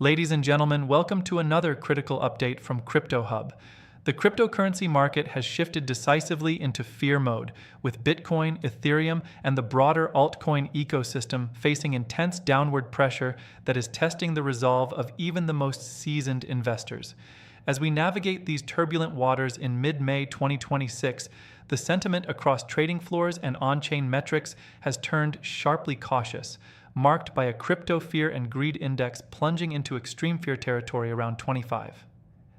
Ladies and gentlemen, welcome to another critical update from CryptoHub. The cryptocurrency market has shifted decisively into fear mode, with Bitcoin, Ethereum, and the broader altcoin ecosystem facing intense downward pressure that is testing the resolve of even the most seasoned investors. As we navigate these turbulent waters in mid-May 2026, the sentiment across trading floors and on-chain metrics has turned sharply cautious, marked by a crypto fear and greed index plunging into extreme fear territory around 25.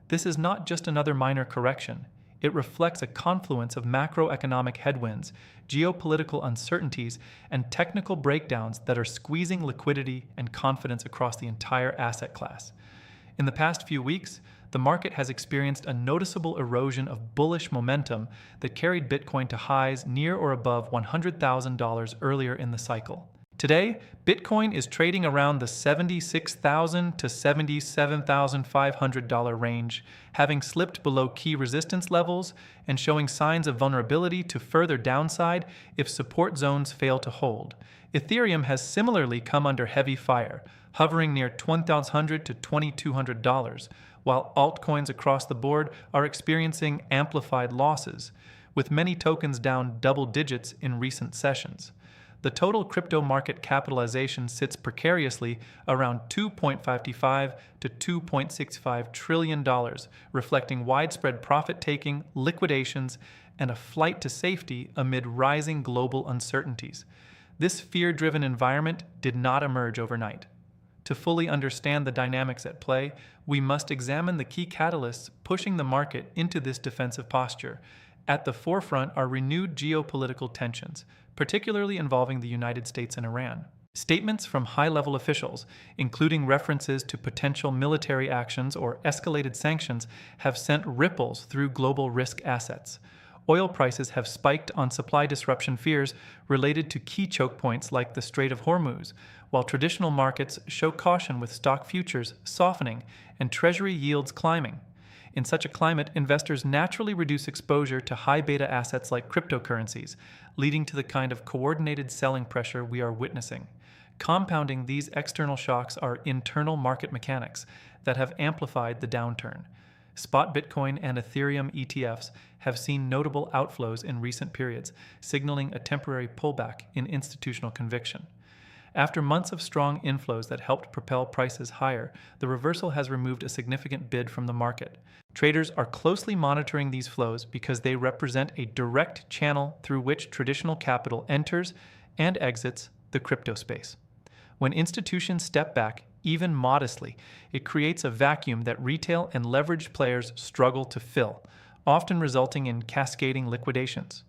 This is not just another minor correction. It reflects a confluence of macroeconomic headwinds, geopolitical uncertainties, and technical breakdowns that are squeezing liquidity and confidence across the entire asset class. In the past few weeks, the market has experienced a noticeable erosion of bullish momentum that carried Bitcoin to highs near or above $100,000 earlier in the cycle. Today, Bitcoin is trading around the $76,000 to $77,500 range, having slipped below key resistance levels and showing signs of vulnerability to further downside if support zones fail to hold. Ethereum has similarly come under heavy fire, hovering near $1,200 to $2,200, while altcoins across the board are experiencing amplified losses, with many tokens down double digits in recent sessions. The total crypto market capitalization sits precariously around $2.55 to $2.65 trillion, reflecting widespread profit-taking, liquidations, and a flight to safety amid rising global uncertainties. This fear-driven environment did not emerge overnight. To fully understand the dynamics at play, we must examine the key catalysts pushing the market into this defensive posture. At the forefront are renewed geopolitical tensions, particularly involving the United States and Iran. Statements from high-level officials, including references to potential military actions or escalated sanctions, have sent ripples through global risk assets. Oil prices have spiked on supply disruption fears related to key choke points like the Strait of Hormuz, while traditional markets show caution with stock futures softening and treasury yields climbing. In such a climate, investors naturally reduce exposure to high-beta assets like cryptocurrencies, leading to the kind of coordinated selling pressure we are witnessing. Compounding these external shocks are internal market mechanics that have amplified the downturn. Spot Bitcoin and Ethereum ETFs have seen notable outflows in recent periods, signaling a temporary pullback in institutional conviction. After months of strong inflows that helped propel prices higher, the reversal has removed a significant bid from the market. Traders are closely monitoring these flows because they represent a direct channel through which traditional capital enters and exits the crypto space. When institutions step back, even modestly, it creates a vacuum that retail and leveraged players struggle to fill, often resulting in cascading liquidations.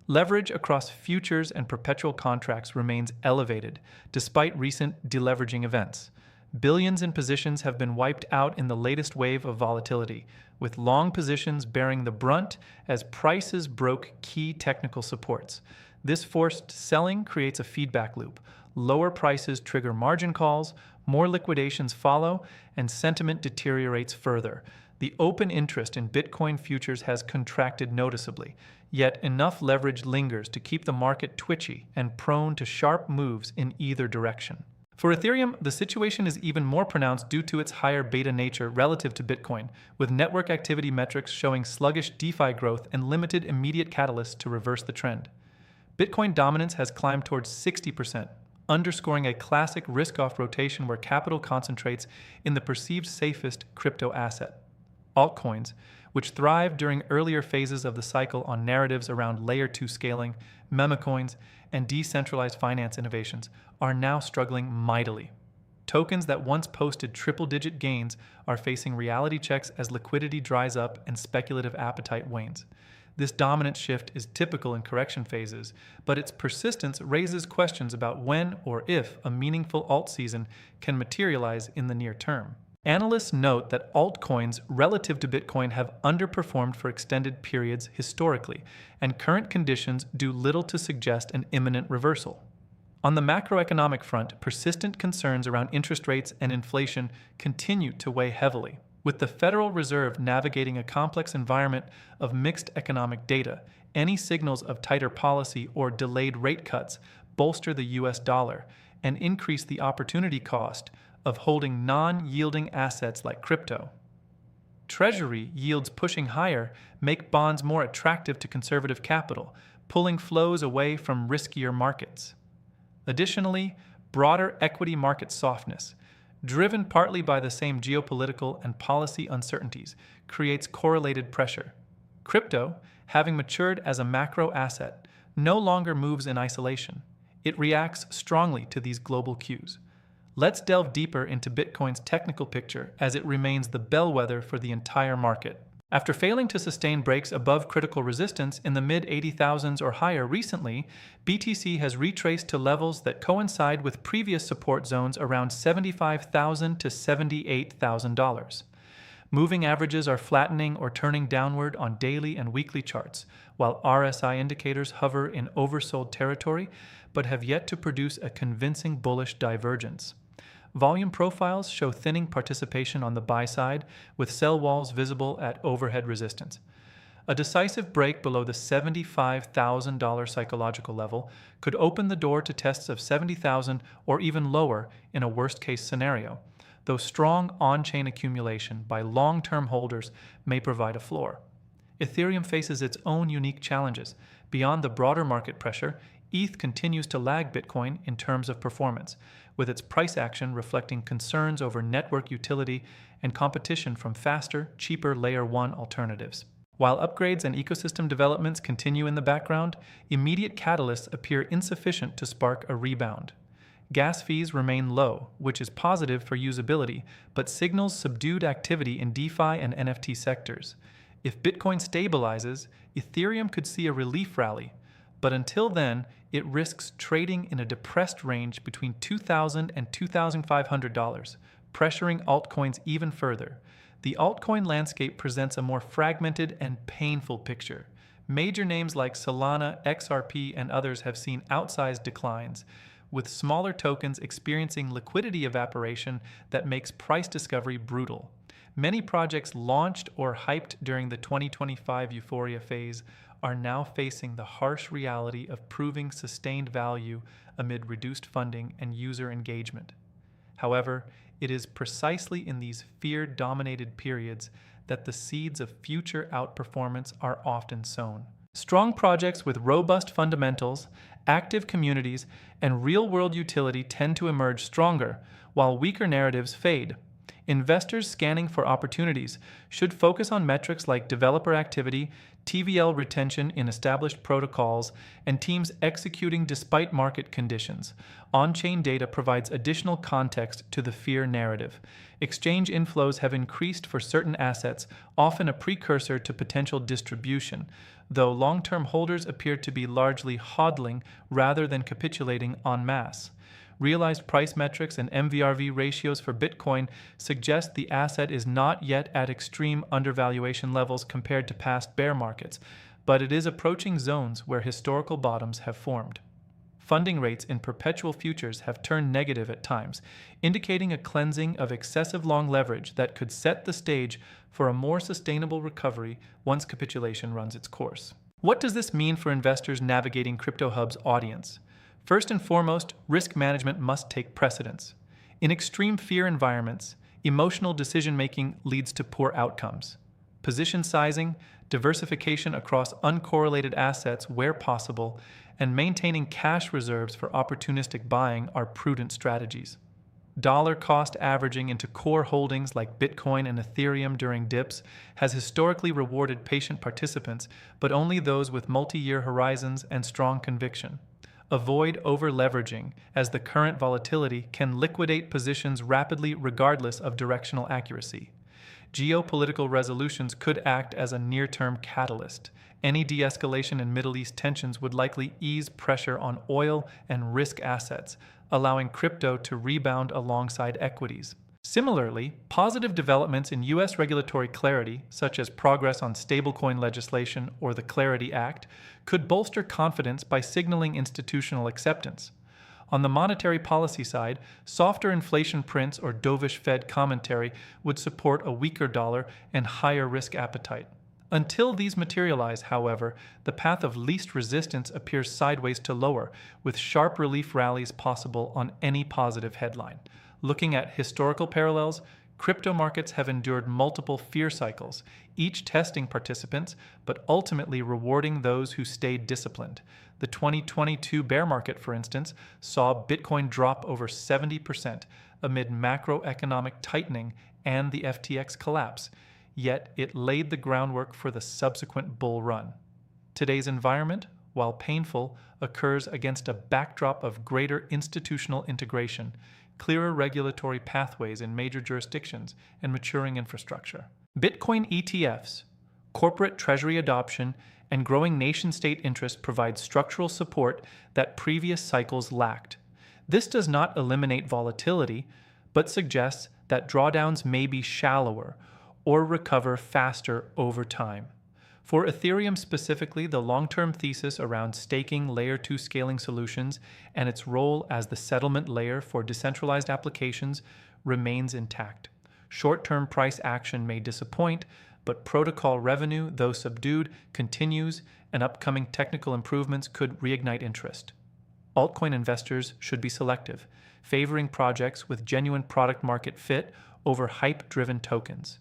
Leverage across futures and perpetual contracts remains elevated, despite recent deleveraging events. Billions in positions have been wiped out in the latest wave of volatility, with long positions bearing the brunt as prices broke key technical supports. This forced selling creates a feedback loop. Lower prices trigger margin calls, more liquidations follow, and sentiment deteriorates further. The open interest in Bitcoin futures has contracted noticeably, yet enough leverage lingers to keep the market twitchy and prone to sharp moves in either direction. For Ethereum, the situation is even more pronounced due to its higher beta nature relative to Bitcoin, with network activity metrics showing sluggish DeFi growth and limited immediate catalysts to reverse the trend. Bitcoin dominance has climbed towards 60%, underscoring a classic risk-off rotation where capital concentrates in the perceived safest crypto asset. Altcoins, which thrived during earlier phases of the cycle on narratives around Layer 2 scaling, memecoins, and decentralized finance innovations, are now struggling mightily. Tokens that once posted triple-digit gains are facing reality checks as liquidity dries up and speculative appetite wanes. This dominant shift is typical in correction phases, but its persistence raises questions about when or if a meaningful alt season can materialize in the near term. Analysts note that altcoins relative to Bitcoin have underperformed for extended periods historically, and current conditions do little to suggest an imminent reversal. On the macroeconomic front, persistent concerns around interest rates and inflation continue to weigh heavily. With the Federal Reserve navigating a complex environment of mixed economic data, any signals of tighter policy or delayed rate cuts bolster the US dollar and increase the opportunity cost of holding non-yielding assets like crypto. Treasury yields pushing higher make bonds more attractive to conservative capital, pulling flows away from riskier markets. Additionally, broader equity market softness, driven partly by the same geopolitical and policy uncertainties, creates correlated pressure. Crypto, having matured as a macro asset, no longer moves in isolation. It reacts strongly to these global cues. Let's delve deeper into Bitcoin's technical picture as it remains the bellwether for the entire market. After failing to sustain breaks above critical resistance in the mid-80,000s or higher recently, BTC has retraced to levels that coincide with previous support zones around $75,000 to $78,000. Moving averages are flattening or turning downward on daily and weekly charts, while RSI indicators hover in oversold territory but have yet to produce a convincing bullish divergence. Volume profiles show thinning participation on the buy side, with sell walls visible at overhead resistance. A decisive break below the $75,000 psychological level could open the door to tests of $70,000 or even lower in a worst-case scenario, though strong on-chain accumulation by long-term holders may provide a floor. Ethereum faces its own unique challenges. Beyond the broader market pressure, ETH continues to lag Bitcoin in terms of performance, with its price action reflecting concerns over network utility and competition from faster, cheaper Layer 1 alternatives. While upgrades and ecosystem developments continue in the background, immediate catalysts appear insufficient to spark a rebound. Gas fees remain low, which is positive for usability, but signals subdued activity in DeFi and NFT sectors. If Bitcoin stabilizes, Ethereum could see a relief rally, but until then, it risks trading in a depressed range between $2,000 and $2,500, pressuring altcoins even further. The altcoin landscape presents a more fragmented and painful picture. Major names like Solana, XRP, and others have seen outsized declines, with smaller tokens experiencing liquidity evaporation that makes price discovery brutal. Many projects launched or hyped during the 2025 euphoria phase are now facing the harsh reality of proving sustained value amid reduced funding and user engagement. However, it is precisely in these fear-dominated periods that the seeds of future outperformance are often sown. Strong projects with robust fundamentals, active communities, and real-world utility tend to emerge stronger, while weaker narratives fade. Investors scanning for opportunities should focus on metrics like developer activity, TVL retention in established protocols, and teams executing despite market conditions. On-chain data provides additional context to the fear narrative. Exchange inflows have increased for certain assets, often a precursor to potential distribution, though long-term holders appear to be largely hodling rather than capitulating en masse. Realized price metrics and MVRV ratios for Bitcoin suggest the asset is not yet at extreme undervaluation levels compared to past bear markets, but it is approaching zones where historical bottoms have formed. Funding rates in perpetual futures have turned negative at times, indicating a cleansing of excessive long leverage that could set the stage for a more sustainable recovery once capitulation runs its course. What does this mean for investors navigating CryptoHub's audience? First and foremost, risk management must take precedence. In extreme fear environments, emotional decision-making leads to poor outcomes. Position sizing, diversification across uncorrelated assets where possible, and maintaining cash reserves for opportunistic buying are prudent strategies. Dollar cost averaging into core holdings like Bitcoin and Ethereum during dips has historically rewarded patient participants, but only those with multi-year horizons and strong conviction. Avoid over-leveraging, as the current volatility can liquidate positions rapidly regardless of directional accuracy. Geopolitical resolutions could act as a near-term catalyst. Any de-escalation in Middle East tensions would likely ease pressure on oil and risk assets, allowing crypto to rebound alongside equities. Similarly, positive developments in U.S. regulatory clarity, such as progress on stablecoin legislation or the Clarity Act, could bolster confidence by signaling institutional acceptance. On the monetary policy side, softer inflation prints or dovish Fed commentary would support a weaker dollar and higher risk appetite. Until these materialize, however, the path of least resistance appears sideways to lower, with sharp relief rallies possible on any positive headline. Looking at historical parallels, crypto markets have endured multiple fear cycles, each testing participants, but ultimately rewarding those who stayed disciplined. The 2022 bear market, for instance, saw Bitcoin drop over 70% amid macroeconomic tightening and the FTX collapse, yet it laid the groundwork for the subsequent bull run. Today's environment, while painful, occurs against a backdrop of greater institutional integration, clearer regulatory pathways in major jurisdictions, and maturing infrastructure. Bitcoin ETFs, corporate treasury adoption, and growing nation-state interest provide structural support that previous cycles lacked. This does not eliminate volatility, but suggests that drawdowns may be shallower or recover faster over time. For Ethereum specifically, the long-term thesis around staking Layer 2 scaling solutions and its role as the settlement layer for decentralized applications remains intact. Short-term price action may disappoint, but protocol revenue, though subdued, continues, and upcoming technical improvements could reignite interest. Altcoin investors should be selective, favoring projects with genuine product-market fit over hype-driven tokens.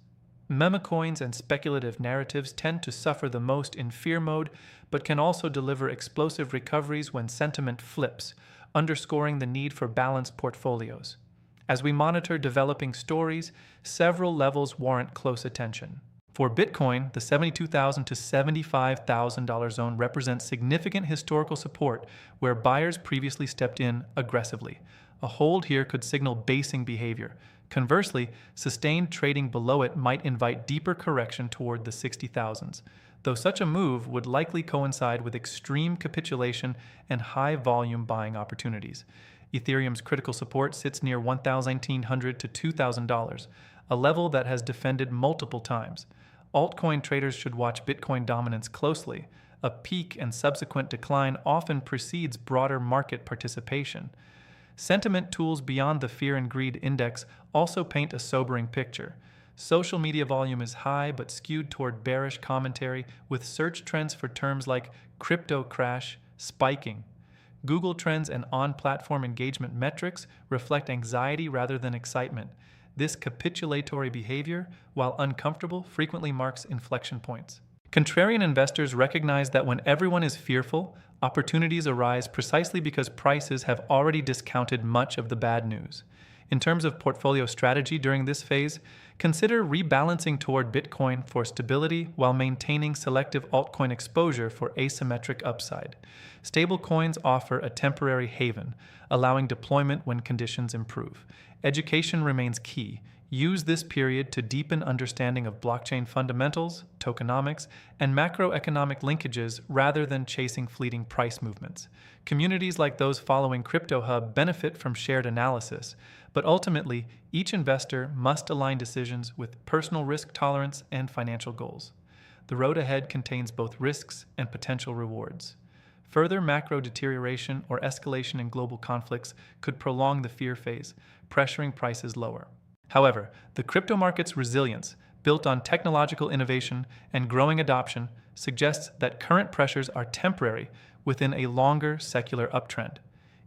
Meme coins and speculative narratives tend to suffer the most in fear mode, but can also deliver explosive recoveries when sentiment flips, underscoring the need for balanced portfolios. As we monitor developing stories, several levels warrant close attention. For Bitcoin, the $72,000 to $75,000 zone represents significant historical support where buyers previously stepped in aggressively. A hold here could signal basing behavior. Conversely, sustained trading below it might invite deeper correction toward the 60,000s, though such a move would likely coincide with extreme capitulation and high-volume buying opportunities. Ethereum's critical support sits near $1,900 to $2,000, a level that has defended multiple times. Altcoin traders should watch Bitcoin dominance closely. A peak and subsequent decline often precedes broader market participation. Sentiment tools beyond the Fear and Greed Index also paint a sobering picture. Social media volume is high but skewed toward bearish commentary, with search trends for terms like crypto crash spiking. Google Trends and on-platform engagement metrics reflect anxiety rather than excitement. This capitulatory behavior, while uncomfortable, frequently marks inflection points. Contrarian investors recognize that when everyone is fearful, opportunities arise precisely because prices have already discounted much of the bad news. In terms of portfolio strategy during this phase, consider rebalancing toward Bitcoin for stability while maintaining selective altcoin exposure for asymmetric upside. Stablecoins offer a temporary haven, allowing deployment when conditions improve. Education remains key. Use this period to deepen understanding of blockchain fundamentals, tokenomics, and macroeconomic linkages rather than chasing fleeting price movements. Communities like those following CryptoHub benefit from shared analysis, but ultimately, each investor must align decisions with personal risk tolerance and financial goals. The road ahead contains both risks and potential rewards. Further macro deterioration or escalation in global conflicts could prolong the fear phase, pressuring prices lower. However, the crypto market's resilience, built on technological innovation and growing adoption, suggests that current pressures are temporary within a longer secular uptrend.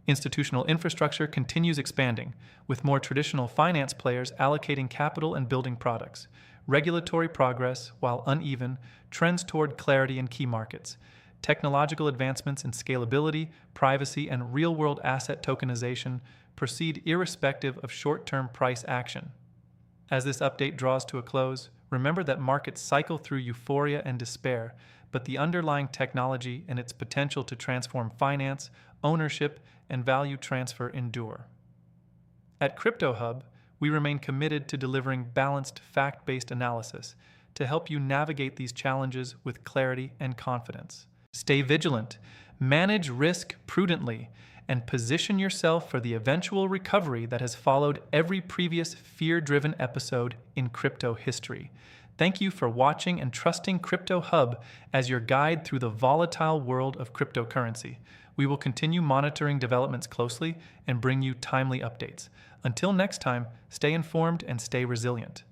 Institutional infrastructure continues expanding, with more traditional finance players allocating capital and building products. Regulatory progress, while uneven, trends toward clarity in key markets. Technological advancements in scalability, privacy, and real-world asset tokenization proceed irrespective of short-term price action. As this update draws to a close, remember that markets cycle through euphoria and despair, but the underlying technology and its potential to transform finance, ownership, and value transfer endure. At CryptoHub, we remain committed to delivering balanced, fact-based analysis to help you navigate these challenges with clarity and confidence. Stay vigilant, manage risk prudently, and position yourself for the eventual recovery that has followed every previous fear-driven episode in crypto history. Thank you for watching and trusting CryptoHub as your guide through the volatile world of cryptocurrency. We will continue monitoring developments closely and bring you timely updates. Until next time, stay informed and stay resilient.